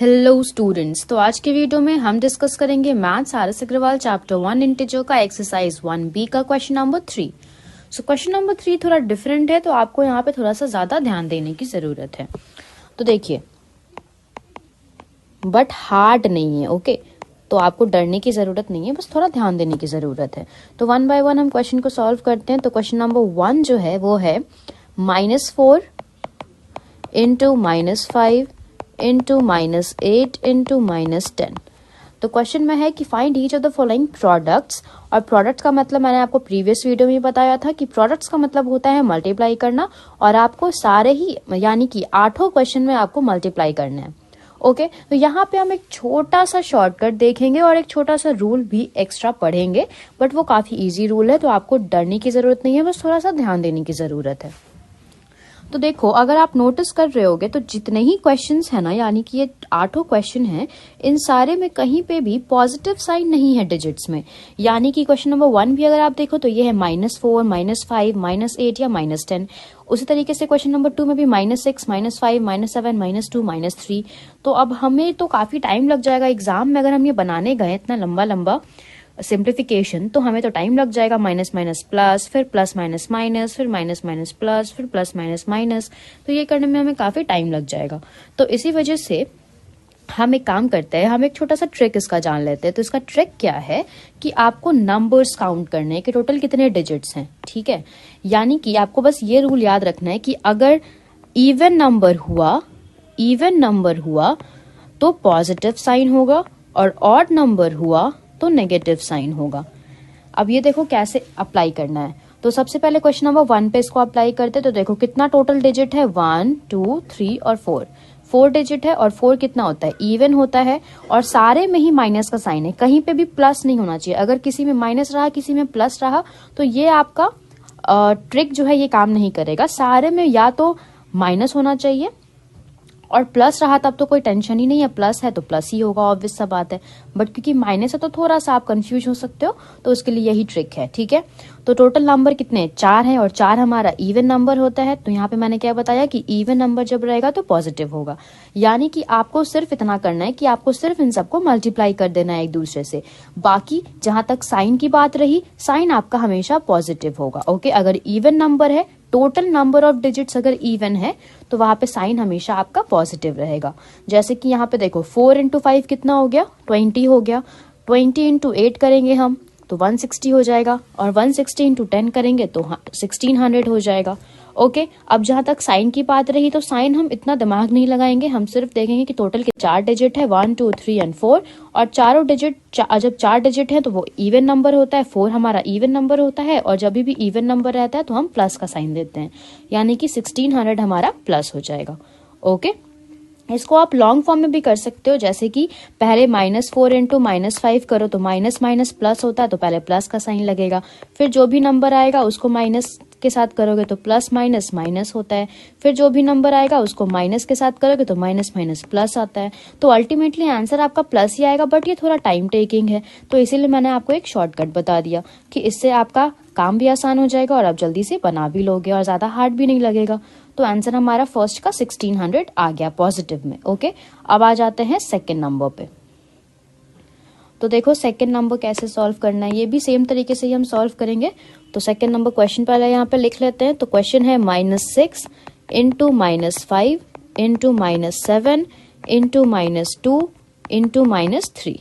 Hello students, तो आज के वीडियो में हम डिस्कस करेंगे maths R S. Agarwal chapter 1 integer का एक्सरसाइज 1B का question number 3। So question number 3 थोड़ा डिफरेंट है, तो आपको यहाँ पे थोड़ा सा ज्यादा ध्यान देने की जरूरत है। तो देखिए, बट हार्ड नहीं है, ओके। तो आपको डरने की जरूरत नहीं है, बस थोड़ा ध्यान देने की जरूरत है। तो 1 बाय 1 हम क्वेश्चन को सॉल्व करते हैं। तो क्वेश्चन नंबर 1 जो है वो है -4 इंटू -5 इंटू -8 इंटू -10। तो क्वेश्चन में है कि find each of the following products. और प्रोडक्ट्स का मतलब मैंने आपको प्रीवियस वीडियो में बताया था कि प्रोडक्ट्स का मतलब होता है मल्टीप्लाई करना, और आपको सारे ही यानी कि 8 क्वेश्चन में आपको मल्टीप्लाई करना है, ओके। तो यहाँ पे हम एक छोटा सा शॉर्टकट देखेंगे और एक छोटा सा रूल भी एक्स्ट्रा पढ़ेंगे, बट वो काफी इजी रूल है, तो आपको डरने की जरूरत नहीं है, बस थोड़ा सा ध्यान देने की जरूरत है। तो देखो, अगर आप नोटिस कर रहे होगे तो जितने ही क्वेश्चंस है ना, यानी कि ये 8 क्वेश्चन हैं, इन सारे में कहीं पे भी पॉजिटिव साइन नहीं है डिजिट्स में। यानी कि क्वेश्चन नंबर 1 भी अगर आप देखो तो ये है -4 -5 -8 या -10। उसी तरीके से क्वेश्चन नंबर 2 में भी -6 -5 -7 -2 -3। तो अब हमें तो काफी टाइम लग जाएगा एग्जाम में, अगर हम ये बनाने गए इतना लंबा लंबा सिंप्लीफिकेशन, तो हमें तो टाइम लग जाएगा। माइनस माइनस प्लस, फिर प्लस माइनस माइनस, फिर माइनस माइनस प्लस, फिर प्लस माइनस माइनस, तो ये करने में हमें काफी टाइम लग जाएगा। तो इसी वजह से हम एक काम करते हैं, हम एक छोटा सा ट्रिक इसका जान लेते हैं। तो इसका ट्रिक क्या है कि आपको नंबर्स काउंट करने हैं कि टोटल कितने डिजिट्स हैं, ठीक है। यानी कि आपको बस ये रूल याद रखना है कि अगर इवन नंबर हुआ तो पॉजिटिव साइन होगा, और ऑड नंबर हुआ तो नेगेटिव साइन होगा। अब ये देखो कैसे अप्लाई करना है। तो सबसे पहले क्वेश्चन नंबर 1 पे इसको अप्लाई करते हैं। तो देखो कितना टोटल डिजिट है, 1 2 3 और 4 डिजिट है। और 4 कितना होता है, इवन होता है, और सारे में ही माइनस का साइन है, कहीं पे भी प्लस नहीं होना चाहिए। अगर किसी में माइनस रहा, किसी में प्लस रहा, तो ये आपका ट्रिक जो है ये काम नहीं करेगा। सारे में या तो माइनस होना चाहिए, और प्लस रहा तब तो कोई टेंशन ही नहीं है, प्लस है तो प्लस ही होगा, ऑब्वियस सा बात है। बट क्योंकि माइनस है तो थोड़ा सा आप कंफ्यूज हो सकते हो, तो उसके लिए यही ट्रिक है, ठीक है। तो टोटल नंबर कितने, 4 है, और 4 हमारा इवन नंबर होता है। तो यहाँ पे मैंने क्या बताया कि इवन नंबर जब रहेगा तो पॉजिटिव होगा। यानी कि आपको सिर्फ इतना करना है कि आपको सिर्फ इन सबको मल्टीप्लाई कर देना है एक दूसरे से। बाकी जहां तक साइन की बात रही, साइन आपका हमेशा पॉजिटिव होगा, ओके। अगर इवन नंबर है, टोटल नंबर ऑफ डिजिट्स अगर इवन है, तो वहां पे साइन हमेशा आपका पॉजिटिव रहेगा। जैसे कि यहाँ पे देखो 4 इंटू 5 कितना हो गया, 20 हो गया। 20 इंटू 8 करेंगे हम तो 160 हो जाएगा, और 160 इंटू 10 करेंगे तो 1600 हो जाएगा, ओके। अब जहां तक साइन की बात रही, तो साइन हम इतना दिमाग नहीं लगाएंगे, हम सिर्फ देखेंगे कि टोटल के 4 डिजिट है, 1 2 3 एंड 4, और चारों डिजिट जब 4 डिजिट है तो वो इवन नंबर होता है, 4 हमारा इवन नंबर होता है, और जब भी इवन नंबर रहता है तो हम प्लस का साइन देते हैं, यानी कि 1600 हमारा प्लस हो जाएगा, ओके। इसको आप लॉन्ग फॉर्म में भी कर सकते हो, जैसे कि पहले -4 इंटू -5 करो तो माइनस माइनस प्लस होता है, तो पहले प्लस का साइन लगेगा। फिर जो भी नंबर आएगा उसको माइनस के साथ करोगे तो प्लस माइनस माइनस होता है। फिर जो भी नंबर आएगा उसको माइनस के साथ करोगे तो माइनस माइनस प्लस आता है। तो अल्टीमेटली आंसर आपका प्लस ही आएगा, बट ये थोड़ा टाइम टेकिंग है, तो इसीलिए मैंने आपको एक शॉर्टकट बता दिया कि इससे आपका काम भी आसान हो जाएगा और आप जल्दी से बना भी लोगे और ज्यादा हार्ड भी नहीं लगेगा। तो आंसर हमारा फर्स्ट का 1600 आ गया पॉजिटिव में, ओके। अब आ जाते हैं सेकंड नंबर पे। तो देखो सेकंड नंबर कैसे सॉल्व करना है, ये भी सेम तरीके से ही हम सॉल्व करेंगे। तो सेकंड नंबर क्वेश्चन पहले यहाँ पे लिख लेते हैं। तो क्वेश्चन है -6 इंटू -5 इंटू -7 इंटू -2 इंटू -3,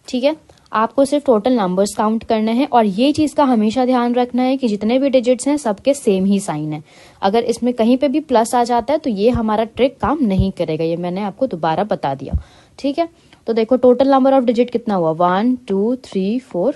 ठीक है। आपको सिर्फ टोटल नंबर्स काउंट करने हैं, और ये चीज का हमेशा ध्यान रखना है कि जितने भी डिजिट्स हैं सबके सेम ही साइन है। अगर इसमें कहीं पे भी प्लस आ जाता है तो ये हमारा ट्रिक काम नहीं करेगा, ये मैंने आपको दोबारा बता दिया, ठीक है। तो देखो टोटल नंबर ऑफ डिजिट कितना हुआ, 1 2 3 4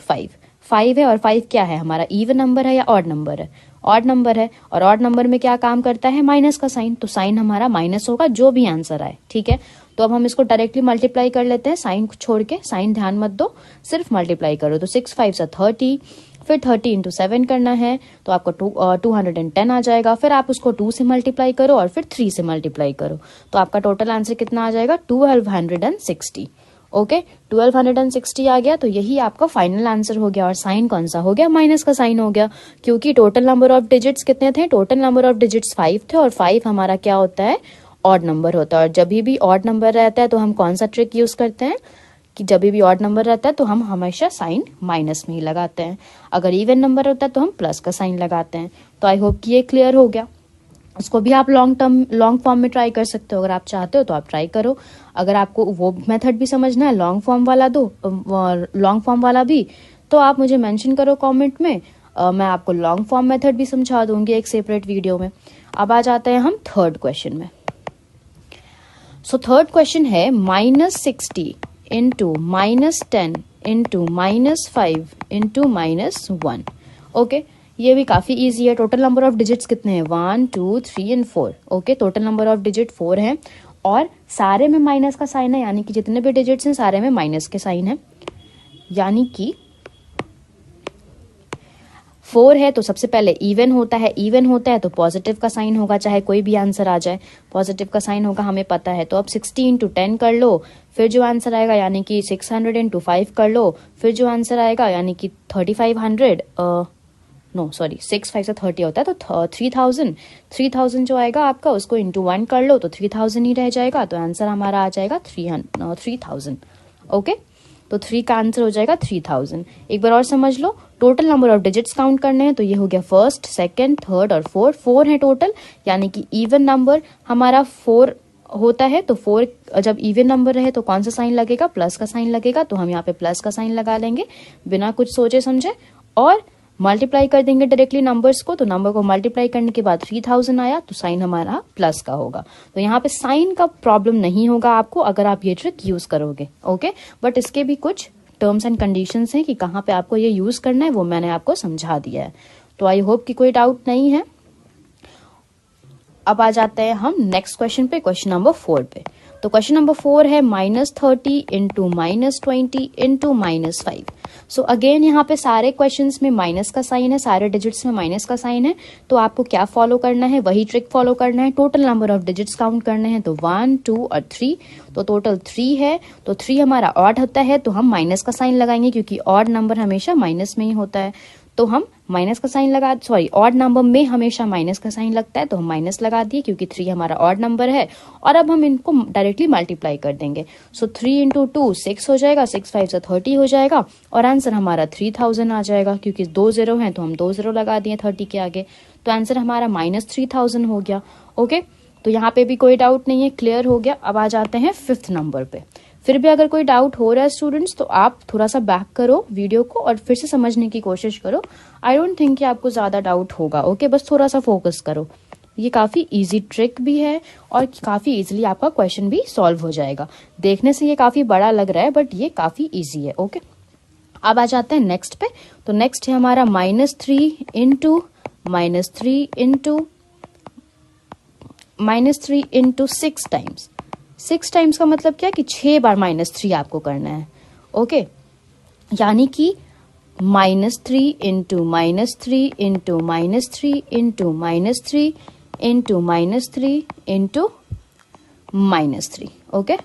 5 है, और 5 क्या है हमारा, इवन नंबर है या ऑड नंबर है, ऑड नंबर है। और ऑड नंबर में क्या काम करता है, माइनस का साइन, तो साइन हमारा माइनस होगा जो भी आंसर आए, ठीक है। तो अब हम इसको डायरेक्टली मल्टीप्लाई कर लेते हैं, साइन छोड़ के, साइन ध्यान मत दो, सिर्फ मल्टीप्लाई करो। तो 6 5 से 30, फिर 30 इंटू 7 करना है तो आपको 210 आ जाएगा। फिर आप उसको 2 से मल्टीप्लाई करो और फिर 3 से मल्टीप्लाई करो, तो आपका टोटल आंसर कितना आ जाएगा, 1260, ओके। 1260 आ गया, तो यही आपका फाइनल आंसर हो गया। और साइन कौन सा हो गया, माइनस का साइन हो गया, क्योंकि टोटल नंबर ऑफ डिजिट्स कितने थे, टोटल नंबर ऑफ डिजिट्स 5 थे, और 5 हमारा क्या होता है, ऑड नंबर होता है। और जब भी ऑड नंबर रहता है तो हम कौन सा ट्रिक यूज करते हैं कि जब भी ऑड नंबर रहता है तो हम हमेशा साइन माइनस में ही लगाते हैं, अगर इवन नंबर होता है तो हम प्लस का साइन लगाते हैं। तो आई होप कि ये क्लियर हो गया। उसको भी आप लॉन्ग फॉर्म में ट्राई कर सकते हो, अगर आप चाहते हो तो आप ट्राई करो। अगर आपको वो मेथड भी समझना है लॉन्ग फॉर्म वाला भी, तो आप मुझे मेंशन करो कमेंट में, मैं आपको लॉन्ग फॉर्म मेथड भी समझा दूंगी एक सेपरेट वीडियो में। अब आ जाते हैं हम थर्ड क्वेश्चन में। सो थर्ड क्वेश्चन है -60 इंटू -10 इंटू -5 इंटू -1। ओके, ये भी काफी इजी है। टोटल नंबर ऑफ डिजिट्स कितने हैं? 1 2 3 and 4। Okay, total number of digit 4 है और सारे में माइनस का साइन है, यानी कि जितने भी डिजिट्स हैं सारे में माइनस के साइन है। यानी कि 4 है तो सबसे पहले इवन होता है तो पॉजिटिव का साइन होगा, चाहे कोई भी आंसर आ जाए पॉजिटिव का साइन होगा, हमें पता है। तो अब 60 इंटू 10 कर लो, फिर जो आंसर आएगा यानी कि 600 इंटू 5 कर लो, फिर जो आंसर आएगा यानी कि 3500 6 5 से 30 होता है तो 3000 जो आएगा आपका उसको इंटू 1 कर लो तो 3000 ही रह जाएगा, तो आंसर हमारा आ जाएगा 3000। ओके, तो 3 का आंसर हो जाएगा 3000। एक बार और समझ लो, total number of digits count करने हैं तो ये हो गया फर्स्ट, सेकंड, थर्ड और फोर्थ। 4 है टोटल, यानी कि इवन नंबर हमारा 4 होता है। तो 4 जब इवन नंबर रहे तो कौन सा साइन लगेगा? प्लस का साइन लगेगा, तो हम यहाँ पे प्लस का साइन लगा लेंगे बिना कुछ सोचे समझे, और मल्टीप्लाई कर देंगे डायरेक्टली नंबर्स को। तो नंबर को मल्टीप्लाई करने के बाद 3000 आया तो साइन हमारा प्लस का होगा। तो यहाँ पे साइन का प्रॉब्लम नहीं होगा आपको अगर आप ये ट्रिक यूज करोगे। ओके, बट इसके भी कुछ टर्म्स एंड कंडीशंस हैं कि कहाँ पे आपको ये यूज करना है, वो मैंने आपको समझा दिया है। तो आई होप कि कोई डाउट नहीं है। अब आ जाते हैं हम नेक्स्ट क्वेश्चन पे, क्वेश्चन नंबर 4 पे। तो क्वेश्चन नंबर 4 है -30 इंटू -20 इंटू -5। सो अगेन यहाँ पे सारे क्वेश्चंस में माइनस का साइन है, सारे डिजिट्स में माइनस का साइन है। तो आपको क्या फॉलो करना है? वही ट्रिक फॉलो करना है। Total number of digits count करने हैं तो 1 2 और 3। तो टोटल 3 है, तो 3 हमारा ऑड होता है तो हम माइनस का साइन लगाएंगे, क्योंकि ऑड नंबर हमेशा माइनस में ही होता है। तो हम माइनस का साइन ऑड नंबर में हमेशा माइनस का साइन लगता है, तो हम माइनस लगा दिए क्योंकि 3 हमारा ऑड नंबर है। और अब हम इनको डायरेक्टली मल्टीप्लाई कर देंगे। सो 3 इंटू 2 6 हो जाएगा, 6 5 से 30 हो जाएगा और आंसर हमारा 3000 आ जाएगा। क्योंकि 2 0 हैं तो हम 2 0 लगा दिए 30 के आगे, तो आंसर हमारा -3000 हो गया। ओके, तो यहाँ पे भी कोई डाउट नहीं है, क्लियर हो गया। अब आ जाते हैं 5th नंबर पे। फिर भी अगर कोई डाउट हो रहा है स्टूडेंट्स तो आप थोड़ा सा बैक करो वीडियो को और फिर से समझने की कोशिश करो। आई डोंट थिंक कि आपको ज्यादा डाउट होगा। ओके, बस थोड़ा सा फोकस करो। ये काफी इजी ट्रिक भी है और काफी इजीली आपका क्वेश्चन भी सॉल्व हो जाएगा। देखने से ये काफी बड़ा लग रहा है बट ये काफी इजी है। ओके, अब आ जाते हैं नेक्स्ट पे। तो नेक्स्ट है हमारा -3 इंटू -6 टाइम्स। 6 टाइम्स का मतलब क्या कि 6 बार -3 आपको करना है। ओके, यानी कि -3 into -3 into -3 into -3 into -3 into -3। Okay,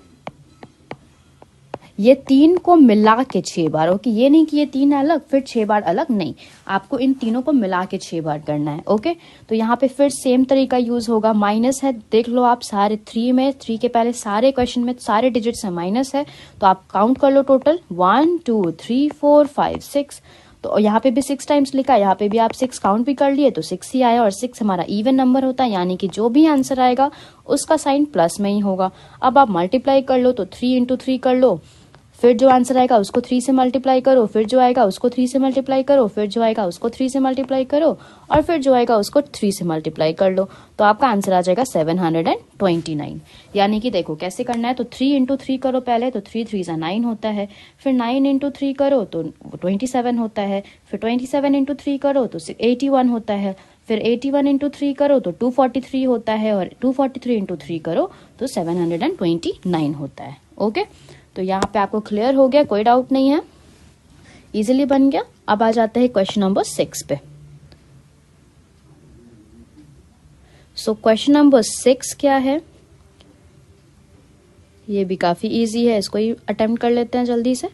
ये 3 को मिला के 6 बार। ओके, ये नहीं कि ये 3 अलग फिर 6 बार अलग, नहीं, आपको इन तीनों को मिला के 6 बार करना है। ओके, तो यहाँ पे फिर सेम तरीका यूज होगा। माइनस है, देख लो आप सारे 3 के पहले सारे क्वेश्चन में सारे डिजिट्स में माइनस है, तो आप काउंट कर लो टोटल 1 2 3 4 5 6। तो यहाँ पे भी 6 टाइम्स लिखा है, यहाँ पे भी आप 6 काउंट भी कर लिए तो 6 ही आया। और 6 हमारा इवन नंबर होता है, यानी कि जो भी आंसर आएगा उसका साइन प्लस में ही होगा। अब आप मल्टीप्लाई कर लो तो 3 इंटू 3 कर लो, फिर जो आंसर आएगा उसको 3 से मल्टीप्लाई करो, फिर जो आएगा उसको 3 से मल्टीप्लाई करो, फिर जो आएगा उसको 3 से मल्टीप्लाई करो और फिर जो आएगा उसको 3 से मल्टीप्लाई कर लो, तो आपका आंसर आ जाएगा 729। यानी कि देखो कैसे करना है। तो 3 इंटू 3 करो पहले, तो 3 3 9 होता है। फिर 9 इंटू 3 करो तो 27 होता है। फिर 27 इंटू 3 करो तो 81 होता है। फिर 81 इंटू 3 करो तो 243 होता है। और 243 इंटू 3 करो तो 729 होता है। ओके, तो यहाँ पे आपको क्लियर हो गया, कोई डाउट नहीं है, इजीली बन गया। अब आ जाते हैं क्वेश्चन नंबर 6 पे। सो क्वेश्चन नंबर 6 क्या है? ये भी काफी इजी है, इसको ही अटेम्प्ट कर लेते हैं जल्दी से।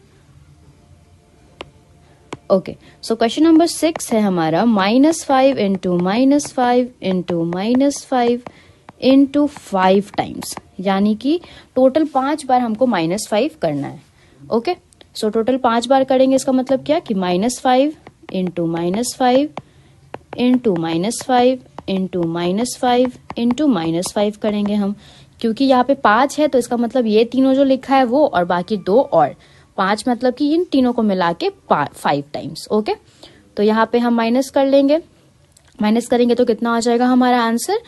ओके, सो क्वेश्चन नंबर 6 है हमारा -5 इंटू -5 इंटू -5 इंटू 5 टाइम्स, यानी कि टोटल 5 बार हमको -5 करना है। ओके, सो टोटल 5 बार करेंगे, इसका मतलब क्या कि -5 इंटू -5 इंटू -5 इंटू -5 इंटू -5 करेंगे हम, क्योंकि यहाँ पे 5 है तो इसका मतलब ये तीनों जो लिखा है वो और बाकी 2 और 5 मतलब कि इन तीनों को मिला के 5 टाइम्स। ओके, तो यहाँ पे हम माइनस कर लेंगे, माइनस करेंगे तो कितना आ जाएगा हमारा आंसर,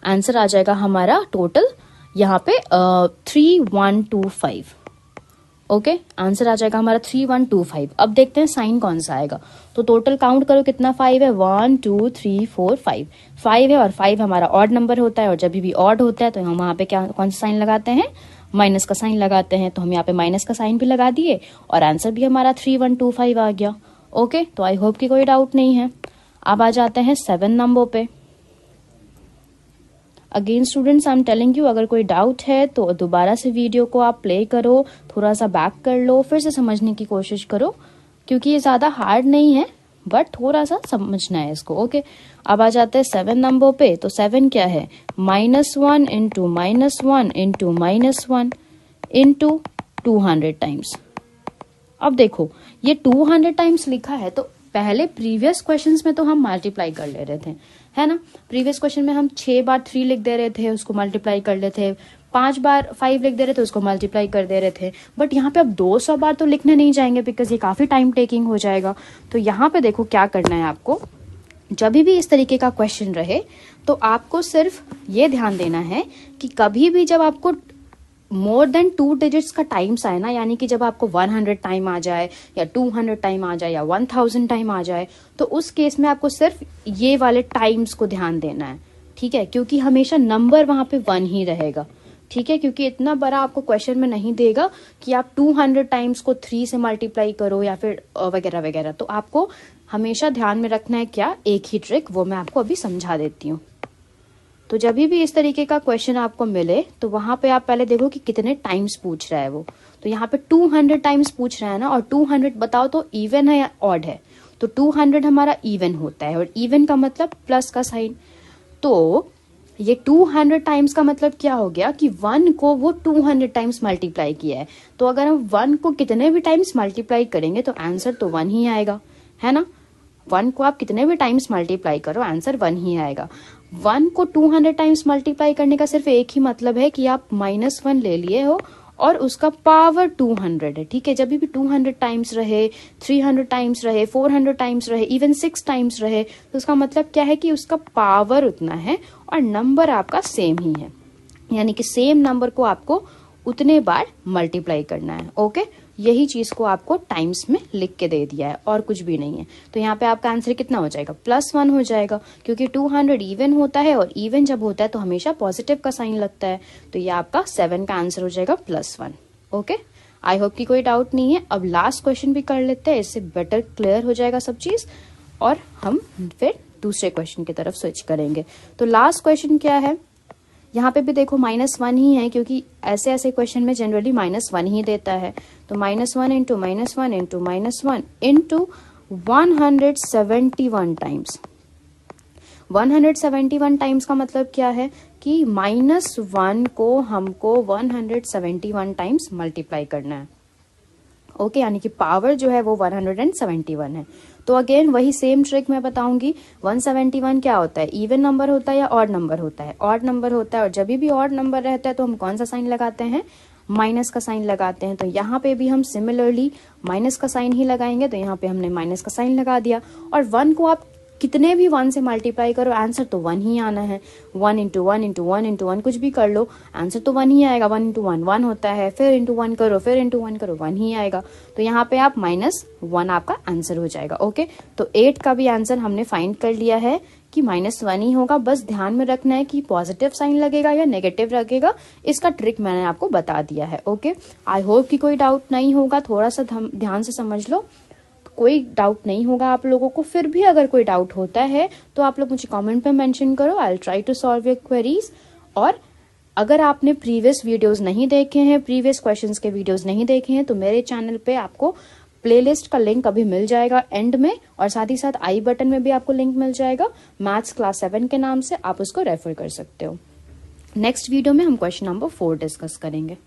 आंसर आ जाएगा हमारा टोटल यहाँ पे 3125। ओके, आंसर आ जाएगा हमारा 3125। अब देखते हैं साइन कौन सा आएगा, तो टोटल काउंट करो कितना 5 है, 1 2 3 4 5 5 है, और 5 हमारा ऑड नंबर होता है, और जब भी ऑड होता है तो हम वहां पे क्या कौन सा साइन लगाते हैं, माइनस का साइन लगाते हैं। तो हम यहाँ पे माइनस का साइन भी लगा दिए और आंसर भी हमारा 3125 आ गया। ओके, तो आई होप कि कोई डाउट नहीं है। अब आ जाते हैं 7 नंबर पे। Again students I am telling you, अगर कोई डाउट है तो दोबारा से वीडियो को आप प्ले करो, थोड़ा सा बैक कर लो, फिर से समझने की कोशिश करो, क्योंकि ये ज्यादा हार्ड नहीं है बट थोड़ा सा समझना है इसको। ओके, अब आ जाते हैं 7 नंबर पे। तो 7 क्या है, -1 इंटू -1 इंटू -1 इंटू 200 टाइम्स। अब देखो ये 200 टाइम्स लिखा है, तो पहले प्रीवियस क्वेश्चंस में तो हम मल्टीप्लाई कर ले रहे थे, है ना। प्रीवियस क्वेश्चन में हम 6 बार 3 लिख दे रहे थे, उसको मल्टीप्लाई कर लेते थे, 5 बार 5 लिख दे रहे थे, उसको मल्टीप्लाई कर दे रहे थे। बट यहाँ पे अब 200 बार तो लिखने नहीं जाएंगे, बिकॉज ये काफी टाइम टेकिंग हो जाएगा। तो यहाँ पे देखो क्या करना है आपको, जब भी इस तरीके का क्वेश्चन रहे तो आपको सिर्फ ये ध्यान देना है कि कभी भी जब आपको मोर देन 2 डिजिट्स का टाइम्स आए ना, यानी कि जब आपको 100 टाइम आ जाए या 200 टाइम आ जाए या 1000 टाइम आ जाए, तो उस केस में आपको सिर्फ ये वाले टाइम्स को ध्यान देना है, ठीक है, क्योंकि हमेशा नंबर वहां पे 1 ही रहेगा, ठीक है, क्योंकि इतना बड़ा आपको क्वेश्चन में नहीं देगा कि आप 200 टाइम्स को 3 से मल्टीप्लाई करो या फिर वगैरह वगैरह। तो आपको हमेशा ध्यान में रखना है क्या, एक ही ट्रिक, वो मैं आपको अभी समझा देती हूँ। तो जब भी इस तरीके का क्वेश्चन आपको मिले तो वहां पे आप पहले देखो कि कितने टाइम्स पूछ रहा है वो। तो यहाँ पे 200 टाइम्स पूछ रहा है ना, और 200 बताओ तो इवन है या ऑड है, तो 200 हमारा इवन होता है, और इवन का मतलब प्लस का साइन। तो ये 200 टाइम्स का मतलब क्या हो गया कि 1 को वो 200 टाइम्स मल्टीप्लाई किया है। तो अगर हम 1 को कितने भी टाइम्स मल्टीप्लाई करेंगे तो आंसर तो 1 ही आएगा, है ना। 1 को आप कितने भी टाइम्स मल्टीप्लाई करो आंसर 1 ही आएगा। 1 को 200 टाइम्स मल्टीप्लाई करने का सिर्फ एक ही मतलब है कि आप -1 ले लिए हो और उसका पावर 200 है, ठीक है। जब भी 200 टाइम्स रहे, 300 टाइम्स रहे, 400 टाइम्स रहे, इवन 6 टाइम्स रहे, तो उसका मतलब क्या है कि उसका पावर उतना है और नंबर आपका सेम ही है, यानी कि सेम नंबर को आपको उतने बार मल्टीप्लाई करना है। ओके, यही चीज को आपको टाइम्स में लिख के दे दिया है और कुछ भी नहीं है। तो यहाँ पे आपका आंसर कितना हो जाएगा, +1 हो जाएगा, क्योंकि 200 इवन होता है और इवन जब होता है तो हमेशा पॉजिटिव का साइन लगता है। तो ये आपका 7 का आंसर हो जाएगा +1। ओके, आई होप कि कोई डाउट नहीं है। अब लास्ट क्वेश्चन भी कर लेते हैं, इससे बेटर क्लियर हो जाएगा सब चीज और हम फिर दूसरे क्वेश्चन की तरफ स्विच करेंगे। तो लास्ट क्वेश्चन क्या है, यहाँ पे भी देखो -1 ही है, क्योंकि ऐसे ऐसे क्वेश्चन में जनरली -1 ही देता है। तो -1 into -1 into -1 into 171 times. 171 times का मतलब क्या है कि -1 को हमको 171 टाइम्स मल्टीप्लाई करना है। ओके, यानी कि पावर जो है वो 171 है। तो अगेन वही सेम ट्रिक मैं बताऊंगी। 171 क्या होता है, इवन नंबर होता है या ऑड नंबर होता है, ऑड नंबर होता है। और जब भी ऑड नंबर रहता है तो हम कौन सा साइन लगाते हैं, माइनस का साइन लगाते हैं। तो यहाँ पे भी हम सिमिलरली माइनस का साइन ही लगाएंगे। तो यहाँ पे हमने माइनस का साइन लगा दिया। और 1 को आप कितने भी 1 से मल्टीप्लाई करो आंसर तो 1 ही आना है। 1 इंटू 1 इंटू 1 इंटू 1 कुछ भी कर लो आंसर तो 1 ही आएगा। 1 इंटू 1 1 होता है, फिर इंटू 1 करो, फिर इंटू 1 करो, 1 ही आएगा। तो यहाँ पे आप -1 आपका आंसर हो जाएगा। ओके, तो 8 का भी आंसर हमने फाइंड कर लिया है कि -1 ही होगा। बस ध्यान में रखना है कि पॉजिटिव साइन लगेगा या नेगेटिव लगेगा, इसका ट्रिक मैंने आपको बता दिया है। ओके, आई होप कि कोई डाउट नहीं होगा, थोड़ा सा ध्यान से समझ लो, कोई डाउट नहीं होगा आप लोगों को। फिर भी अगर कोई डाउट होता है तो आप लोग मुझे कमेंट पे मेंशन करो, I will try to solve your queries. और अगर आपने प्रीवियस वीडियोस नहीं देखे हैं, प्रीवियस क्वेश्चंस के वीडियोस नहीं देखे हैं, तो मेरे चैनल पे आपको प्लेलिस्ट का लिंक अभी मिल जाएगा एंड में, और साथ ही साथ आई बटन में भी आपको लिंक मिल जाएगा मैथ्स क्लास 7 के नाम से, आप उसको रेफर कर सकते हो। नेक्स्ट वीडियो में हम क्वेश्चन नंबर 4 डिस्कस करेंगे।